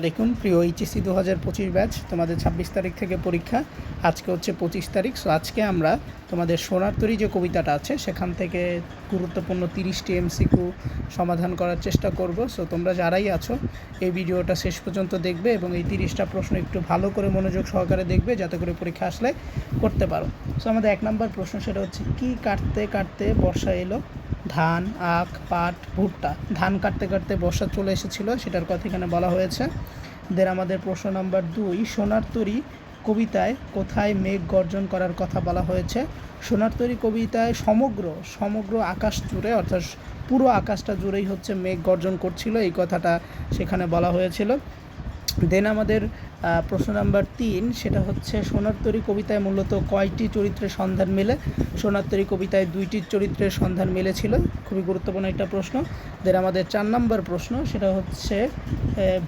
দেখুন প্রিয় HSC 2025 batch, তোমাদের 26 তারিখ থেকে পরীক্ষা। আজকে হচ্ছে 25 তারিখ। সো আজকে আমরা তোমাদের সোনার তরী যে কবিতাটা আছে সেখান থেকে গুরুত্বপূর্ণ 30টি এমসিকিউ সমাধান করার চেষ্টা করব। সো তোমরা যারাই আছো এই ভিডিওটা শেষ পর্যন্ত দেখবে এবং এই 30টা প্রশ্ন একটু ভালো করে মনোযোগ সহকারে দেখবে যাতে করে পরীক্ষা আসলে করতে পারো। সো আমাদের 1 নম্বর প্রশ্ন, সেটা হচ্ছে কি কাটতে কাটতে বর্ষা এলো? ধান, আখ, পাট, ভুট্টা। ধান কাটতে কাটতে বর্ষা চলে এসেছিল, সেটার কথা এখানে বলা হয়েছে। দেন আমাদের প্রশ্ন নাম্বার 2, সোনার তরী কবিতায় কোথায় মেঘ গর্জন করার কথা বলা হয়েছে? সোনার তরী কবিতায় সমগ্র আকাশ জুড়ে, অর্থাৎ পুরো আকাশটা জুড়েই হচ্ছে মেঘ গর্জন করছিল, এই কথাটা সেখানে বলা হয়েছিল। দেন আমাদের প্রশ্ন নাম্বার 3, সেটা হচ্ছে সোনার তরী কবিতায় মূলত কয়টি চরিত্রের সন্ধান মেলে? সোনার তরী কবিতায় 2টি চরিত্রের সন্ধান মিলেছিল, খুবই গুরুত্বপূর্ণ একটা প্রশ্ন। দেন আমাদের 4 নম্বর প্রশ্ন, সেটা হচ্ছে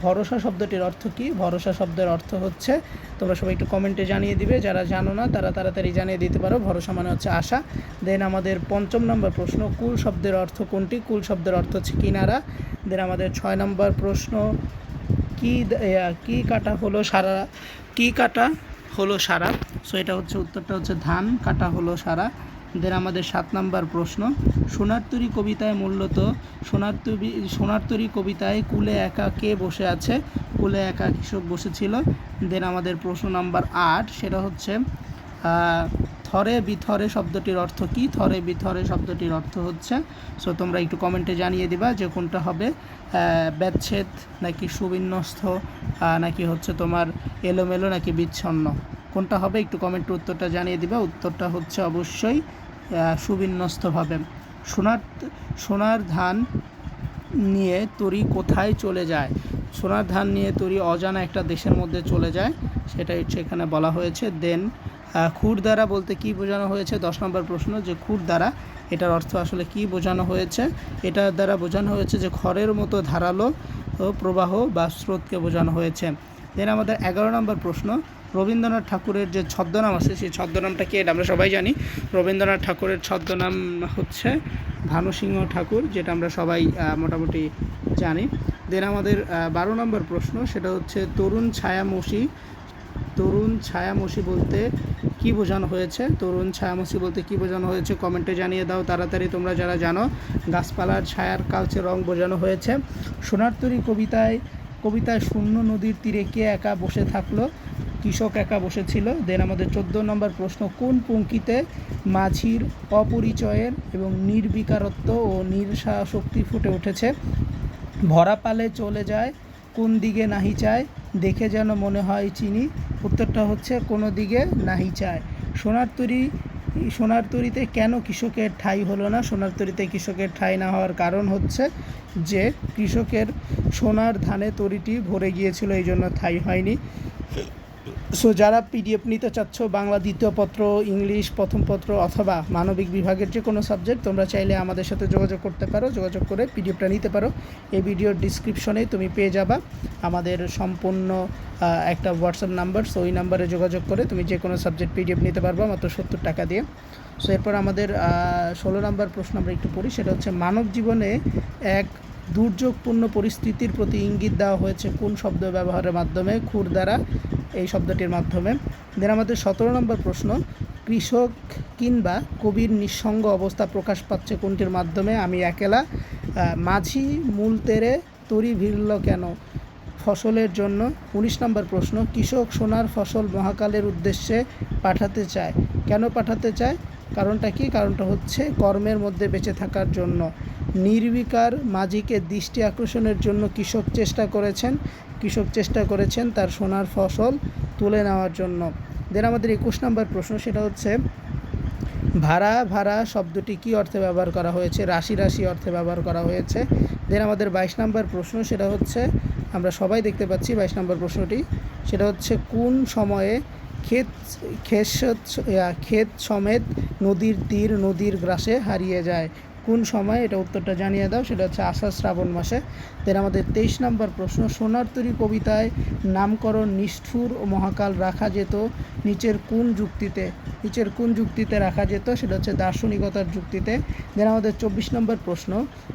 ভরসা শব্দটির অর্থ কী? ভরসা শব্দের অর্থ হচ্ছে, তোমরা সবাই একটু কমেন্টে জানিয়ে দিবে, যারা জানো না তারা তাড়াতাড়ি জানিয়ে দিতে পারো। ভরসা মানে হচ্ছে আশা। দেন আমাদের 5 নম্বর প্রশ্ন, কুল শব্দের অর্থ কোনটি? কুল শব্দের অর্থ হচ্ছে কিনারা। দেন আমাদের 6 নম্বর প্রশ্ন, কি কাটা হলো সারা? কি কাটা হলো সারা? সো এটা হচ্ছে উত্তরটা হচ্ছে ধান কাটা হলো সারা। দেন আমাদের 7 নম্বর প্রশ্ন, সোনার তরী কবিতায় মূলত সোনার তরী কবিতায় কুলে একা কে বসে আছে? কুলে একা কৃষক বসেছিল। দেন আমাদের প্রশ্ন নাম্বার 8, সেটা হচ্ছে থরে বিথরে শব্দটির অর্থ কী? থরে বিথরে শব্দটির অর্থ হচ্ছে, সো তোমরা একটু কমেন্টে জানিয়ে দিবা যে কোনটা হবে, ব্যচ্ছেদ নাকি সুবিন্যস্ত নাকি হচ্ছে তোমার এলোমেলো নাকি বিচ্ছন্ন, কোনটা হবে একটু কমেন্টে উত্তরটা জানিয়ে দিবা। উত্তরটা হচ্ছে অবশ্যই সুবিন্যস্তভাবে। সোনার ধান নিয়ে তরী কোথায় চলে যায়? সোনার ধান নিয়ে তরী অজানা একটা দেশের মধ্যে চলে যায়, সেটা হচ্ছে এখানে বলা হয়েছে। দেন খুর দ্বারা বলতে কি বোঝানো হয়েছে? 10 নম্বর প্রশ্ন, যে খুর দ্বারা এটার অর্থ আসলে কি বোঝানো হয়েছে? এটার দ্বারা বোঝানো হয়েছে যে খড়ের মতো ধারালো প্রবাহ বা স্রোতকে বোঝানো হয়েছে। দেন আমাদের 11 নম্বর প্রশ্ন, রবীন্দ্রনাথ ঠাকুরের যে ছদ্মনাম আছে সেই ছদ্মনামটা কি? এটা আমরা সবাই জানি, রবীন্দ্রনাথ ঠাকুরের ছদ্মনাম হচ্ছে ভানুসিংহ ঠাকুর, যেটা আমরা সবাই মোটামুটি জানি। দেন আমাদের 12 নম্বর প্রশ্ন, সেটা হচ্ছে তরুণ ছায়ামসি বলতে কি বোঝানো হয়েছে? তরুণ ছায়ামসি বলতে কি বোঝানো হয়েছে কমেন্টে জানিয়ে দাও তাড়াতাড়ি তোমরা যারা জানো। গাছপালার ছায়ার কালচে রং বোঝানো হয়েছে। সোনার তরী কবিতায় শূন্য নদীর তীরে কে একা বসে থাকলো? কৃষক একা বসেছিল। দেন আমাদের 14 নম্বর প্রশ্ন, কোন পঙ্ক্তিতে মাঝির অপরিচয়ের এবং নির্বিকারত্ব ও নিরাশক্তি ফুটে উঠেছে? ভরা পালে চলে যায়, কোন দিকে নাহি চায়, দেখে যেন মনে হয় চিনি। উত্তরটা হচ্ছে কোনো দিকে নাহি চায়। সোনার তরীতে কেন কৃষকের ঠাঁই হলো না? সোনার তরীতে কৃষকের ঠাঁই না হওয়ার কারণ হচ্ছে যে কৃষকের সোনার ধানে তরীটি ভরে গিয়েছিল, এই জন্য ঠাঁই হয়নি। সো যারা পিডিএফ নিতে চাচ্ছ, বাংলা দ্বিতীয় পত্র, ইংলিশ প্রথম পত্র অথবা মানবিক বিভাগের যে কোনো সাবজেক্ট, তোমরা চাইলে আমাদের সাথে যোগাযোগ করতে পারো, যোগাযোগ করে পিডিএফটা নিতে পারো। এই ভিডিওর ডিসক্রিপশনে তুমি পেয়ে যাবা আমাদের সম্পূর্ণ একটা হোয়াটসঅ্যাপ নাম্বার। সো ওই নাম্বারে যোগাযোগ করে তুমি যে কোনো সাবজেক্ট পিডিএফ নিতে পারবা মাত্র 70 টাকা দিয়ে। সো এরপর আমাদের 16 নম্বর প্রশ্ন আমরা একটু পড়ি, সেটা হচ্ছে মানব জীবনে এক দুর্যোগপূর্ণ পরিস্থিতির প্রতি ইঙ্গিত দেওয়া হয়েছে কোন শব্দ ব্যবহারের মাধ্যমে? খুর দ্বারা, এই শব্দটির মাধ্যমে। দেন আমাদের 17 নম্বর প্রশ্ন, কৃষক কিংবা কবির নিঃসঙ্গ অবস্থা প্রকাশ পাচ্ছে কোনটির মাধ্যমে? আমি একেলা। মাঝি মূল তেরে তরী ভিড়ল কেন? ফসলের জন্য। 19 নম্বর প্রশ্ন, কৃষক সোনার ফসল মহাকালের উদ্দেশ্যে পাঠাতে চায়, কেন পাঠাতে চায়? কারণটা কি? কারণটা হচ্ছে কর্মের মধ্যে বেঁচে থাকার জন্য। নির্বিকার মাঝিকে দৃষ্টি আকর্ষণের জন্য কৃষক চেষ্টা করেছেন তার সোনার ফসল তুলে নেওয়ার জন্য। দেন আমাদের 21 নম্বর প্রশ্ন, সেটা হচ্ছে ভাড়া শব্দটি কী অর্থে ব্যবহার করা হয়েছে? রাশি অর্থে ব্যবহার করা হয়েছে। দেন আমাদের 22 নম্বর প্রশ্ন, সেটা হচ্ছে আমরা সবাই দেখতে পাচ্ছি 22 নম্বর প্রশ্নটি, সেটা হচ্ছে কোন সময়ে ক্ষেত সমেত নদীর তীর নদীর গ্রাসে হারিয়ে যায়? কোন সময়? এটা উত্তরটা জানিয়ে দাও। সেটা হচ্ছে আষাঢ় শ্রাবণ মাসে। দেন আমাদের 23 নম্বর প্রশ্ন, সোনার তরী কবিতায় নামকরণ নিষ্ঠুর ও মহাকাল রাখা যেত নিচের কোন যুক্তিতে রাখা যেত? সেটা হচ্ছে দার্শনিকতার যুক্তিতে। দেন আমাদের 24 নম্বর প্রশ্ন,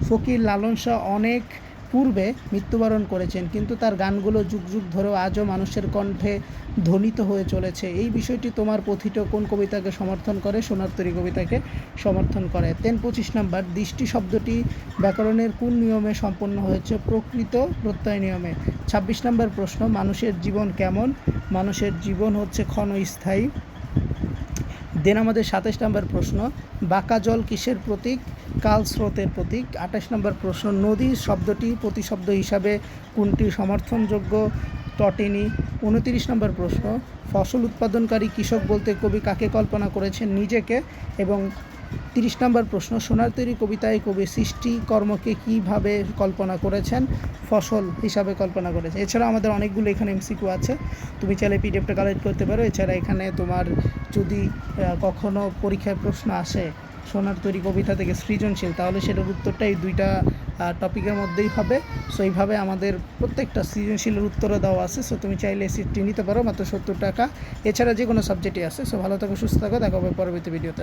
ফকির লালন শাহ অনেক পূর্বে মৃত্যুবরণ করেছেন, কিন্তু তার গানগুলো যুগ যুগ ধরেও আজও মানুষের কণ্ঠে ধ্বনিত হয়ে চলেছে। এই বিষয়টি তোমার কথিত কোন কবিতাকে সমর্থন করে? সোনার তরী কবিতাকে সমর্থন করে। 25 নাম্বার, দৃষ্টি শব্দটি ব্যাকরণের কোন নিয়মে সম্পন্ন হয়েছে? প্রকৃত প্রত্যয় নিয়মে। 26 নাম্বার প্রশ্ন, মানুষের জীবন কেমন? মানুষের জীবন হচ্ছে ক্ষণস্থায়ী। দেন আমাদের 27 নম্বর প্রশ্ন, বাঁকা জল কিসের প্রতীক? কাল স্রোতের প্রতীক। 28 নম্বর প্রশ্ন, নদী শব্দটি প্রতিশব্দ হিসাবে কোনটি সমর্থনযোগ্য? টটেনি। 29 নম্বর প্রশ্ন, ফসল উৎপাদনকারী কৃষক বলতে কবি কাকে কল্পনা করেছেন? নিজেকে। এবং 30 নম্বর প্রশ্ন, সোনার তরী কবিতায় কবি সৃষ্টিকর্মকে কীভাবে কল্পনা করেছেন? ফসল হিসাবে কল্পনা করেছে। এছাড়া আমাদের অনেকগুলো এখানে এমসিকিউ আছে, তুমি চাইলে পিডিএফটা কালেক্ট করতে পারো। এছাড়া এখানে তোমার যদি কখনো পরীক্ষায় প্রশ্ন আসে সোনার তরী কবিতা থেকে সৃজনশীল, তাহলে সেটার উত্তরটা এই দুইটা টপিকের মধ্যেই হবে। সো এইভাবে আমাদের প্রত্যেকটা সৃজনশীলের উত্তরও দেওয়া আছে। সো তুমি চাইলে সিটটি নিতে পারো মাত্র 70 টাকা। এছাড়া যে কোনো সাবজেক্টই আছে। সো ভালো থাকো, সুস্থ থাকো, দেখা হবে পরবর্তী ভিডিওতে।